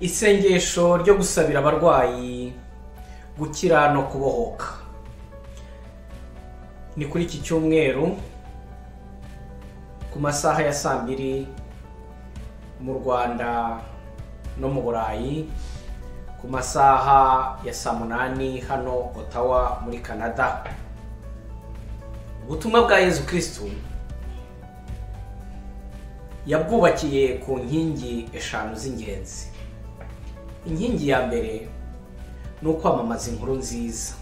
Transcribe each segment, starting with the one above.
Isengesho ryo gusabira abarwayi gukira no kubohoka. Ni kuri iki cyumweru ku masaha ya 2:00 mu Rwanda no mu Burayi, ku masaha ya 8:00 hano Ottawa muri Canada. Ubutumwa bwa Yesu Kristo yabwubakiye ku nkingi 5 z'ingenzi. Inkingi ya mbere ni ukwamamaza inkuru nziza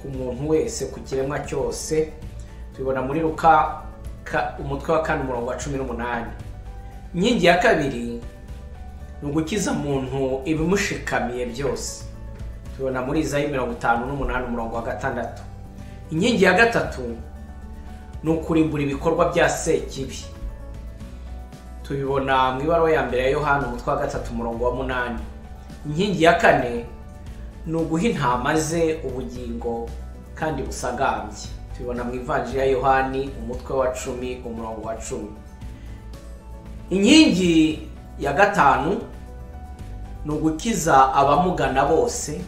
ku muntu wese, ku kiremwa cyose. Tubibona muri Luka umutwe wa 4:18. Inkingi ya kabiri ni ugukiza muntu ibimushikamiye byose. Tubibona muri Izayi 58:6. Inkingi ya gatatu ni ukurimbura ibikorwa bya Sekibi. Tubibona mu ibaruwa ya mbere ya Yohana umutwe wa 3:8. Inkingi ya kane ni uguha intama ze ubugingo kandi busagambye. Tubibona mu Ivanjili ya Yohani umutwe wa 10:10. Inkingi ya gatanu ni ugukiza abamugana bose,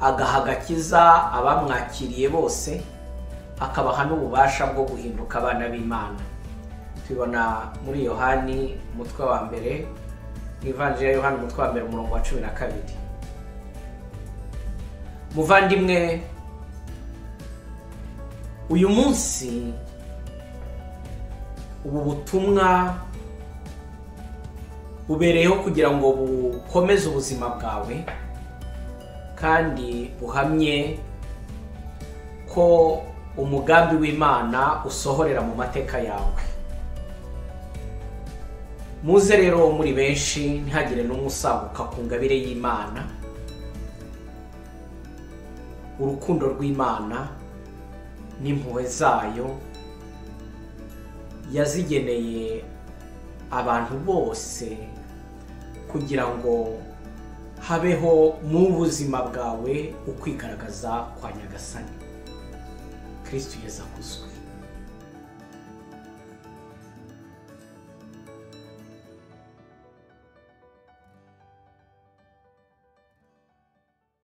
agahagakiza abamwakiriye bose, akabaha n'ububasha bwo guhinduka abana b'Imana. Tubibona muri Yohani umutwe wa mbere, mu Ivanjili ya Yohana umutwe wa 1:12. Muvandimwe, uyu munsi ubu butumwa bubereyeho kugira ngo bukomeze ubuzima bwawe kandi buhamye ko umugambi w'Imana usohorera mu mateka yawe. Muze rero muri benshi, ntihagire n'umwe usaguka ku ngabire y'Imana, urukundo rw'Imana n'impuhwe zayo yazigeneye abantu bose kugira ngo habeho mu buzima bwawe ukwigaragaza kwa Nyagasani. Kristo Yesu akuzwe.